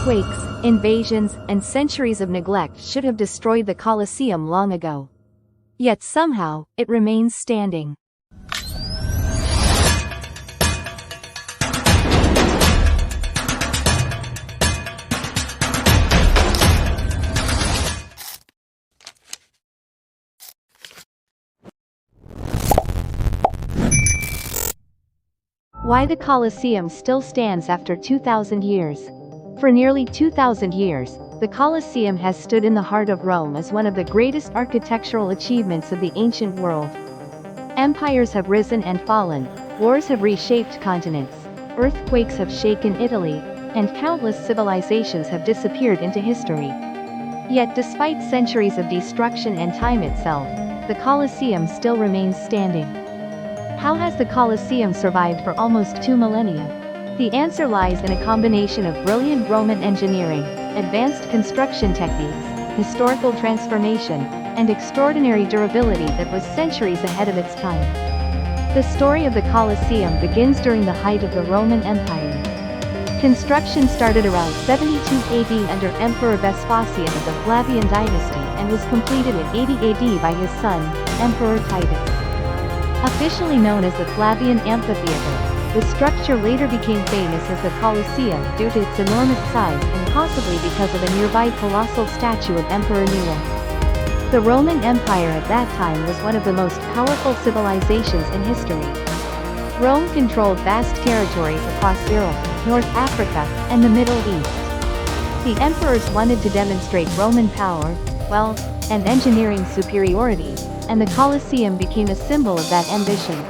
Earthquakes, invasions, and centuries of neglect should have destroyed the Colosseum long ago. Yet somehow, it remains standing. Why the Colosseum still stands after 2,000 years. For nearly 2,000 years, the Colosseum has stood in the heart of Rome as one of the greatest architectural achievements of the ancient world. Empires have risen and fallen, wars have reshaped continents, earthquakes have shaken Italy, and countless civilizations have disappeared into history. Yet despite centuries of destruction and time itself, the Colosseum still remains standing. How has the Colosseum survived for almost 2 millennia? The answer lies in a combination of brilliant Roman engineering, advanced construction techniques, historical transformation, and extraordinary durability that was centuries ahead of its time. The story of the Colosseum begins during the height of the Roman Empire. Construction started around 72 AD under Emperor Vespasian of the Flavian dynasty and was completed in 80 AD by his son, Emperor Titus. Officially known as the Flavian Amphitheater, the structure later became famous as the Colosseum due to its enormous size and possibly because of a nearby colossal statue of Emperor Nero. The Roman Empire at that time was one of the most powerful civilizations in history. Rome controlled vast territories across Europe, North Africa, and the Middle East. The emperors wanted to demonstrate Roman power, wealth, and engineering superiority, and the Colosseum became a symbol of that ambition.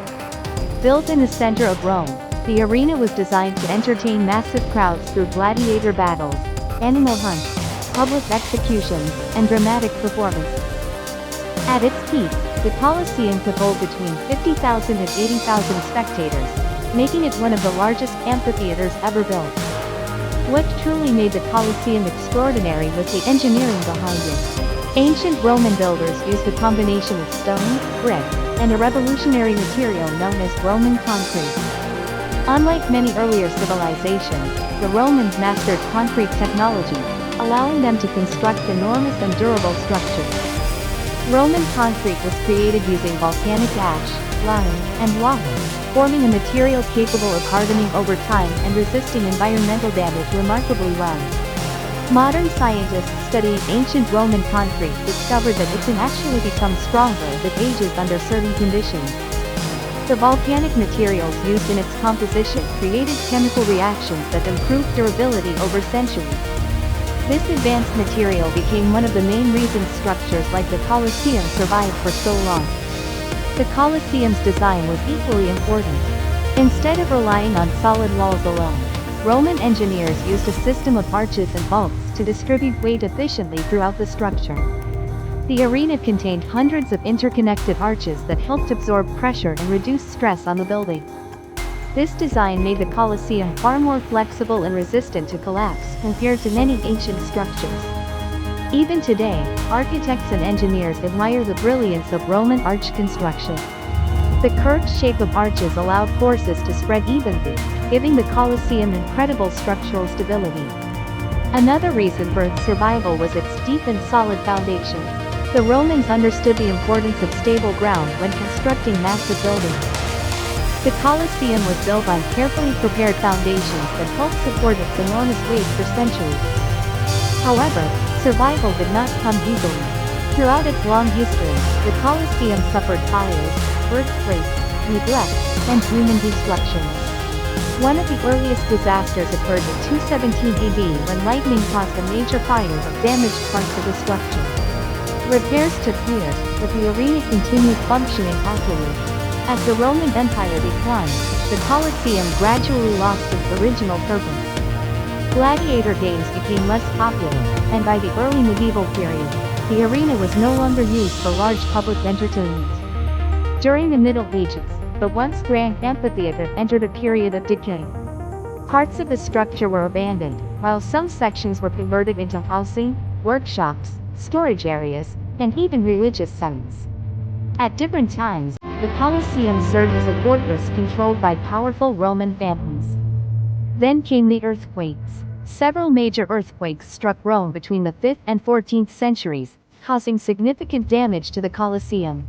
Built in the center of Rome, the arena was designed to entertain massive crowds through gladiator battles, animal hunts, public executions, and dramatic performances. At its peak, the Colosseum could hold between 50,000 and 80,000 spectators, making it one of the largest amphitheaters ever built. What truly made the Colosseum extraordinary was the engineering behind it. Ancient Roman builders used a combination of stone, brick, and a revolutionary material known as Roman concrete. Unlike many earlier civilizations, the Romans mastered concrete technology, allowing them to construct enormous and durable structures. Roman concrete was created using volcanic ash, lime, and lava, forming a material capable of hardening over time and resisting environmental damage remarkably well. Modern scientists studying ancient Roman concrete discovered that it can actually become stronger as it ages under certain conditions. The volcanic materials used in its composition created chemical reactions that improved durability over centuries. This advanced material became one of the main reasons structures like the Colosseum survived for so long. The Colosseum's design was equally important. Instead of relying on solid walls alone, Roman engineers used a system of arches and vaults to distribute weight efficiently throughout the structure. The arena contained hundreds of interconnected arches that helped absorb pressure and reduce stress on the building. This design made the Colosseum far more flexible and resistant to collapse compared to many ancient structures. Even today, architects and engineers admire the brilliance of Roman arch construction. The curved shape of arches allowed forces to spread evenly, giving the Colosseum incredible structural stability. Another reason for its survival was its deep and solid foundation. The Romans understood the importance of stable ground when constructing massive buildings. The Colosseum was built on carefully prepared foundations that helped support its enormous weight for centuries. However, survival did not come easily. Throughout its long history, the Colosseum suffered fires, earthquakes, neglect, and human destruction. One of the earliest disasters occurred in 217 AD when lightning caused a major fire that damaged parts of the structure. Repairs took years, but the arena continued functioning afterward. As the Roman Empire declined, the Colosseum gradually lost its original purpose. Gladiator games became less popular, and by the early medieval period, the arena was no longer used for large public entertainment. During the Middle Ages, the once grand amphitheater entered a period of decay. Parts of the structure were abandoned, while some sections were converted into housing, workshops, storage areas, and even religious sites. At different times, the Colosseum served as a fortress controlled by powerful Roman families. Then came the earthquakes. Several major earthquakes struck Rome between the 5th and 14th centuries, causing significant damage to the Colosseum.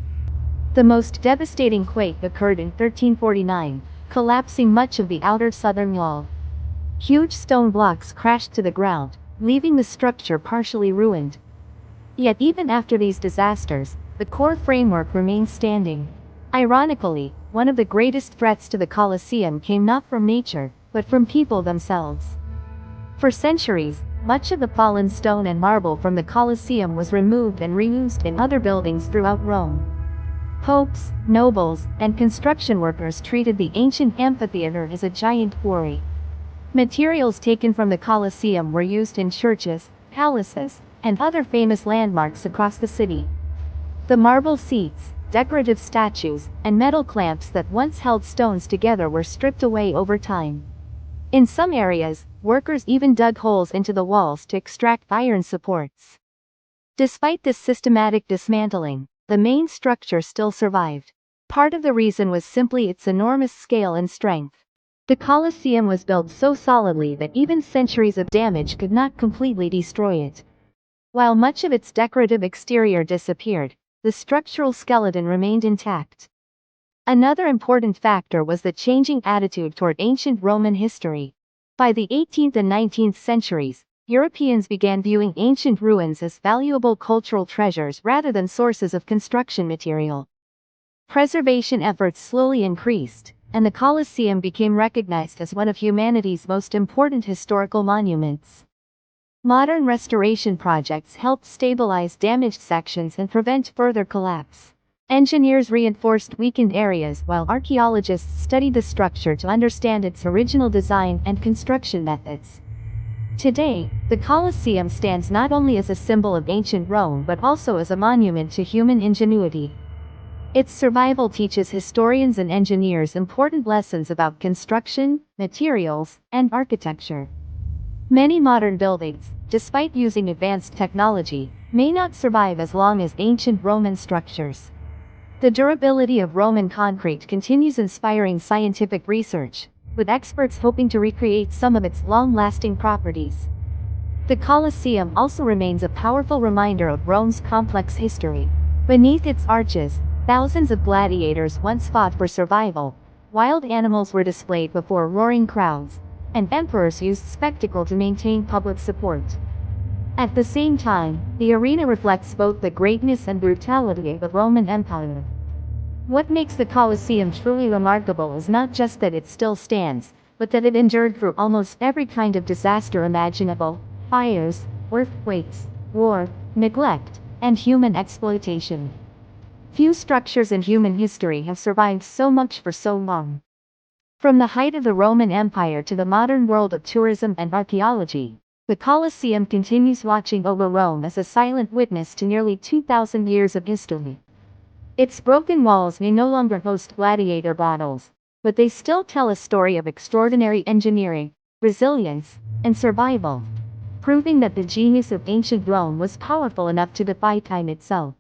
The most devastating quake occurred in 1349, collapsing much of the outer southern wall. Huge stone blocks crashed to the ground, leaving the structure partially ruined. Yet even after these disasters, the core framework remained standing. Ironically, one of the greatest threats to the Colosseum came not from nature, but from people themselves. For centuries, much of the fallen stone and marble from the Colosseum was removed and reused in other buildings throughout Rome. Popes, nobles, and construction workers treated the ancient amphitheater as a giant quarry. Materials taken from the Colosseum were used in churches, palaces, and other famous landmarks across the city. The marble seats, decorative statues, and metal clamps that once held stones together were stripped away over time. In some areas, workers even dug holes into the walls to extract iron supports. Despite this systematic dismantling, the main structure still survived. Part of the reason was simply its enormous scale and strength. The Colosseum was built so solidly that even centuries of damage could not completely destroy it. While much of its decorative exterior disappeared, the structural skeleton remained intact. Another important factor was the changing attitude toward ancient Roman history. By the 18th and 19th centuries, Europeans began viewing ancient ruins as valuable cultural treasures rather than sources of construction material. Preservation efforts slowly increased, and the Colosseum became recognized as one of humanity's most important historical monuments. Modern restoration projects helped stabilize damaged sections and prevent further collapse. Engineers reinforced weakened areas while archaeologists studied the structure to understand its original design and construction methods. Today, the Colosseum stands not only as a symbol of ancient Rome but also as a monument to human ingenuity. Its survival teaches historians and engineers important lessons about construction, materials, and architecture. Many modern buildings, despite using advanced technology, may not survive as long as ancient Roman structures. The durability of Roman concrete continues inspiring scientific research, with experts hoping to recreate some of its long-lasting properties. The Colosseum also remains a powerful reminder of Rome's complex history. Beneath its arches, thousands of gladiators once fought for survival, wild animals were displayed before roaring crowds, and emperors used spectacle to maintain public support. At the same time, the arena reflects both the greatness and brutality of the Roman Empire. What makes the Colosseum truly remarkable is not just that it still stands, but that it endured through almost every kind of disaster imaginable: fires, earthquakes, war, neglect, and human exploitation. Few structures in human history have survived so much for so long. From the height of the Roman Empire to the modern world of tourism and archaeology, the Colosseum continues watching over Rome as a silent witness to nearly 2,000 years of history. Its broken walls may no longer host gladiator battles, but they still tell a story of extraordinary engineering, resilience, and survival, proving that the genius of ancient Rome was powerful enough to defy time itself.